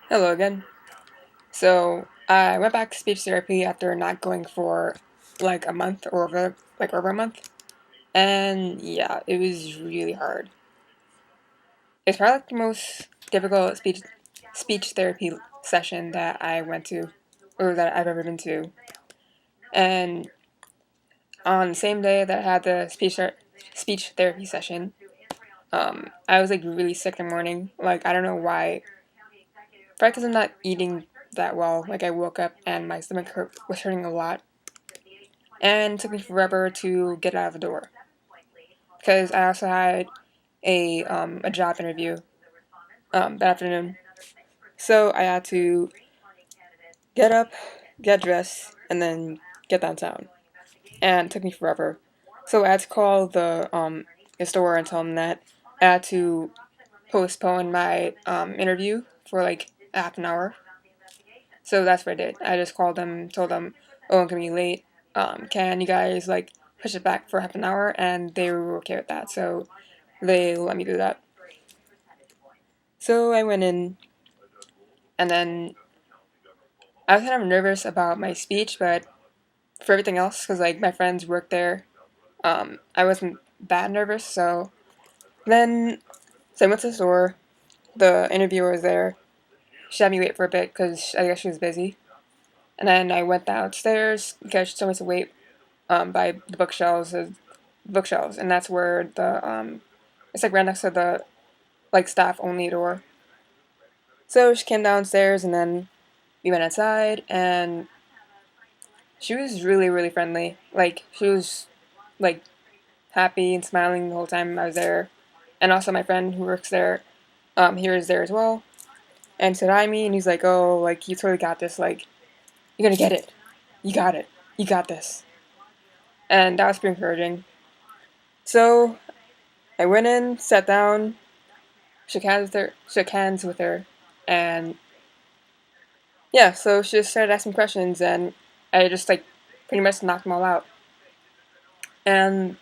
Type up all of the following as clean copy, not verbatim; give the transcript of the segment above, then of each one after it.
Hello again. So I went back to speech therapy after not going for like a month or over a month, and yeah, it was really hard. It's probably like the most difficult speech therapy session that I went to, or that I've ever been to. And on the same day that I had the speech therapy session, I was like really sick in the morning. Like I don't know why. Probably because I'm not eating that well. Like I woke up and my was hurting a lot and it took me forever to get out of the door because I also had a job interview that afternoon. So I had to get up, get dressed, and then get downtown, and it took me forever. So I had to call the store and tell them that I had to postpone my interview for like half an hour. So that's what I did. I just called them, told them, "Oh, I'm gonna be late. Can you guys like push it back for half an hour?" And they were okay with that. So they let me do that. So I went in, and then I was kind of nervous about my speech, but for everything else, because like my friends worked there, I wasn't that nervous. So I went to the store. The interviewer was there. She had me wait for a bit because I guess she was busy. And then I went downstairs because she told me to wait by the bookshelves, and that's where the it's like right next to the like staff only door. So she came downstairs, and then we went outside, and she was really, really friendly. Like, she was, like, happy and smiling the whole time I was there. And also, my friend who works there, he was there as well. And said hi me, and he's like, oh, like, you totally got this. Like, you're gonna get it. You got it. You got this. And that was pretty encouraging. So, I went in, sat down, shook hands with her, and yeah, so she just started asking questions, and I just, like, pretty much knocked them all out. And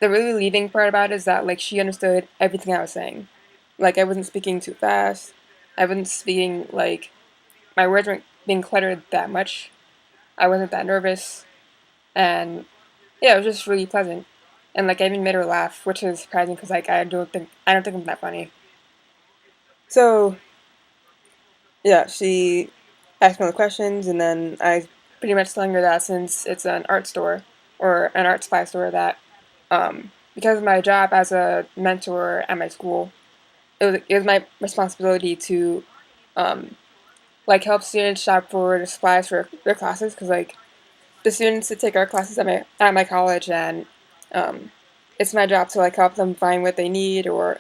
the really relieving part about it is that like she understood everything I was saying. Like I wasn't speaking too fast. I wasn't speaking like my words weren't being cluttered that much. I wasn't that nervous, and yeah, it was just really pleasant. And like I even made her laugh, which is surprising because like I don't think I'm that funny. So yeah, she asked me all the questions, and then I pretty much telling her that since it's an art store or an art supply store that because of my job as a mentor at my school, it was my responsibility to um, like help students shop for the supplies for their classes because like the students that take our classes at my college, and um, it's my job to like help them find what they need, or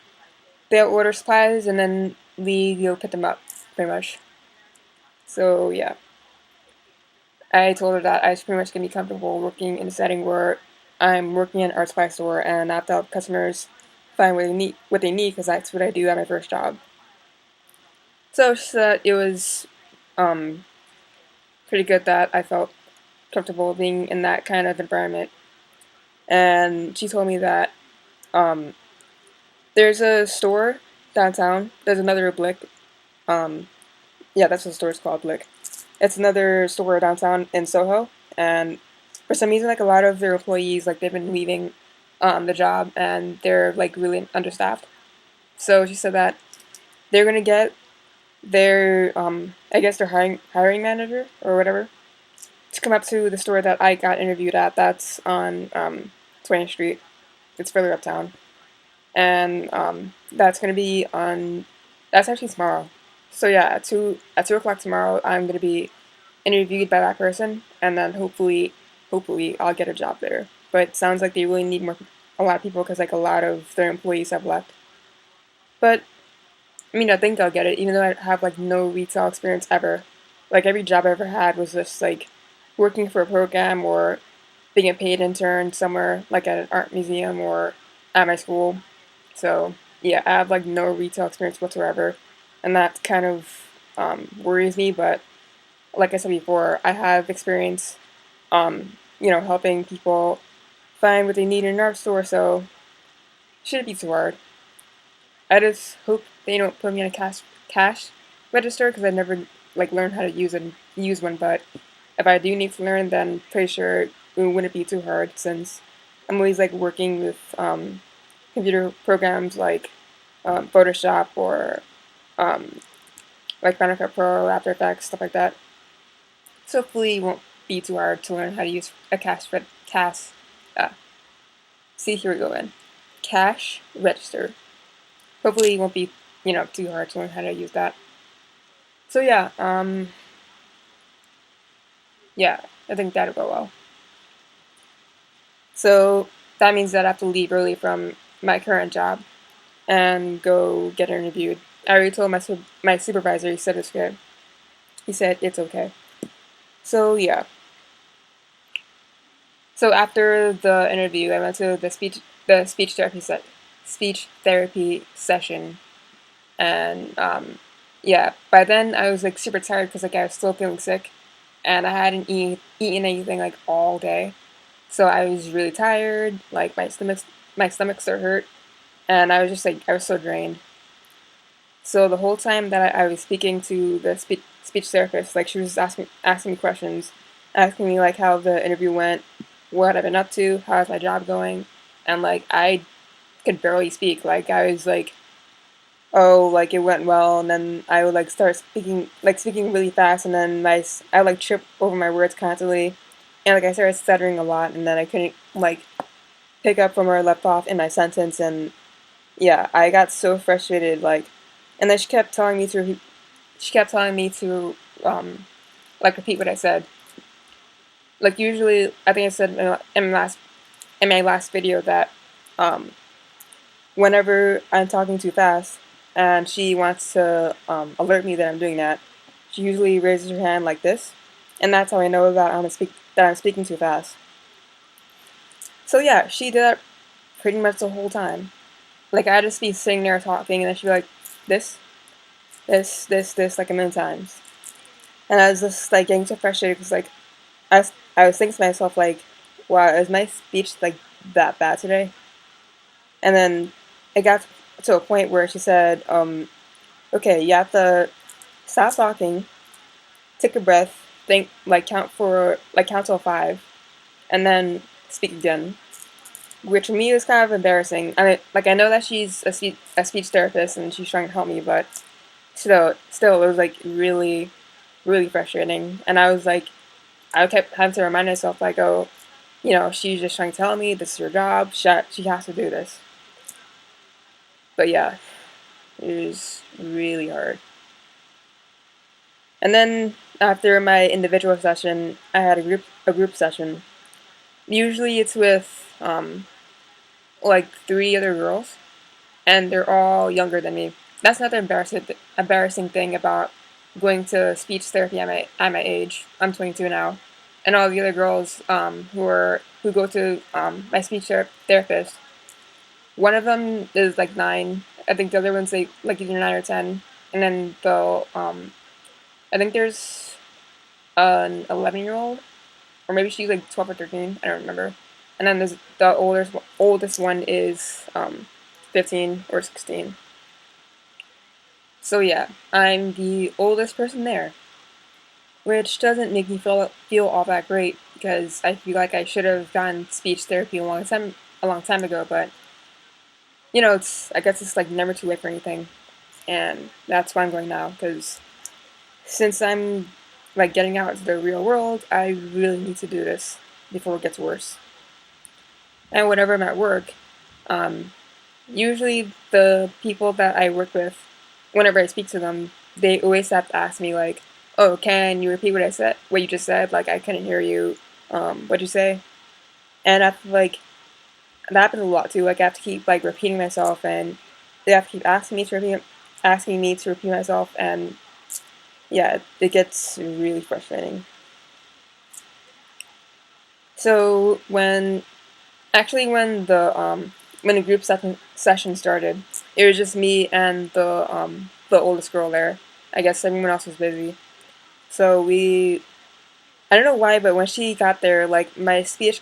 they'll order supplies and then we go pick them up pretty much. So yeah, I told her that I was pretty much gonna be comfortable working in a setting where I'm working in an art supply store and I have to help customers find what they need because that's what I do at my first job. So she said it was um, pretty good that I felt comfortable being in that kind of environment. And she told me that um, there's a store downtown. There's another Blick. Um, yeah, that's what the store's called, Blick. It's another store downtown in Soho, and for some reason, like a lot of their employees, like they've been leaving the job, and they're like really understaffed. So she said that they're gonna get their I guess their hiring manager or whatever to come up to the store that I got interviewed at. That's on 20th Street. It's further uptown, and that's gonna be on. That's actually tomorrow. So yeah, at 2 o'clock tomorrow, I'm gonna be interviewed by that person, and then hopefully I'll get a job there. But it sounds like they really need a lot of people because like a lot of their employees have left. But I mean, I think I'll get it, even though I have like no retail experience ever. Like every job I ever had was just like working for a program or being a paid intern somewhere, like at an art museum or at my school. So yeah, I have like no retail experience whatsoever, and that kind of worries me. But like I said before, I have experience, helping people find what they need in an art store. So shouldn't be too hard. I just hope they don't put me in a cash register because I never like learned how to use one. But if I do need to learn, then pretty sure it wouldn't be too hard since I'm always like working with computer programs like Photoshop or um, like Final Cut Pro, After Effects, stuff like that. So hopefully it won't be too hard to learn how to use a cash. Uh, see, here we go in. Cash register. Hopefully it won't be, too hard to learn how to use that. So yeah, I think that'll go well. So that means that I have to leave early from my current job and go get interviewed. I already told my supervisor. He said it's good. He said it's okay. So yeah. So after the interview, I went to speech therapy session, and yeah. By then I was like super tired because like I was still feeling sick, and I hadn't eaten anything like all day, so I was really tired. Like my stomach still hurt, and I was just like I was so drained. So the whole time that I was speaking to the speech therapist, like she was asking me questions, asking me like how the interview went, what I've been up to, how's my job going, and like I could barely speak. Like I was like, oh, like it went well, and then I would like start speaking really fast, and then I would like trip over my words constantly, and like I started stuttering a lot, and then I couldn't like pick up from where I left off in my sentence, and yeah, I got so frustrated, like, and then she kept telling me to, like, repeat what I said. Like, usually, I think I said in my last video that, um, whenever I'm talking too fast, and she wants to, alert me that I'm doing that, she usually raises her hand like this, and that's how I know that I'm speaking too fast. So yeah, she did that pretty much the whole time. Like, I'd just be sitting there talking, and then she'd be like, this, this, like a million times. And I was just like getting so frustrated because like I was thinking to myself like, wow, is my speech like that bad today? And then it got to a point where she said, okay, you have to stop talking, take a breath, think, like count till five, and then speak again. Which to me was kind of embarrassing. I mean, like I know that she's a speech therapist and she's trying to help me, but still, it was like really, really frustrating. And I was like, I kept having to remind myself, like, oh, she's just trying to tell me this is her job. She has to do this. But yeah, it was really hard. And then after my individual session, I had a group session. Usually it's with like three other girls, and they're all younger than me. That's not the embarrassing thing about going to speech therapy at my age. I'm 22 now, and all the other girls who go to my therapist. One of them is like 9. I think the other one's like either 9 or 10, and then I think there's an 11-year-old, or maybe she's like 12 or 13. I don't remember. And then there's the oldest one is 15 or 16. So yeah, I'm the oldest person there, which doesn't make me feel all that great because I feel like I should have gotten speech therapy a long time ago. But I guess it's like never too late for anything, and that's why I'm going now because since I'm like getting out into the real world, I really need to do this before it gets worse. And whenever I'm at work, um, usually the people that I work with, whenever I speak to them, they always have to ask me like, "Oh, can you repeat what you just said? Like I couldn't hear you. What'd you say?" And I feel like that happens a lot too. Like I have to keep like repeating myself, and they have to keep asking me to repeat myself, and yeah, it gets really frustrating. So when the group session started, it was just me and the oldest girl there. I guess everyone else was busy. So I don't know why, but when she got there, like my speech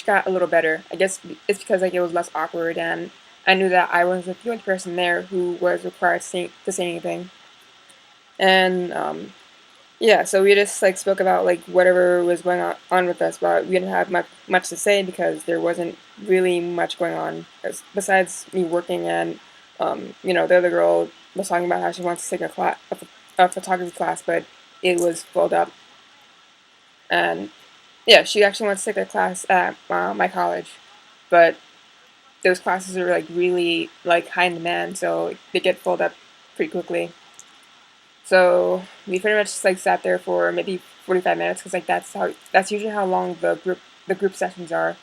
got a little better. I guess it's because like it was less awkward, and I knew that I was the only person there who was required to say anything. And yeah, so we just like spoke about like whatever was going on with us, but we didn't have much to say because there wasn't really much going on besides me working and the other girl was talking about how she wants to take a photography class, but it was filled up. And yeah, she actually wants to take a class at my college, but those classes are like really like high in demand, so they get filled up pretty quickly. So we pretty much just like sat there for maybe 45 minutes because like that's usually how long the group sessions are.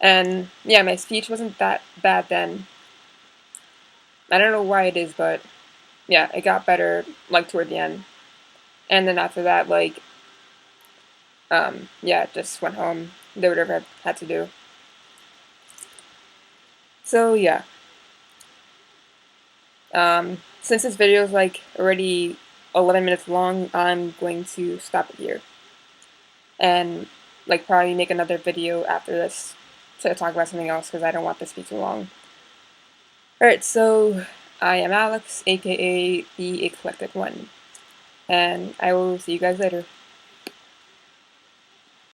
And yeah, my speech wasn't that bad then. I don't know why it is, but yeah, it got better like toward the end. And then after that, like yeah, just went home, did whatever I had to do. So yeah, since this video is like already 11 minutes long, I'm going to stop it here and like probably make another video after this to talk about something else because I don't want this to be too long. Alright, so I am Alex, aka the Eclectic One, and I will see you guys later.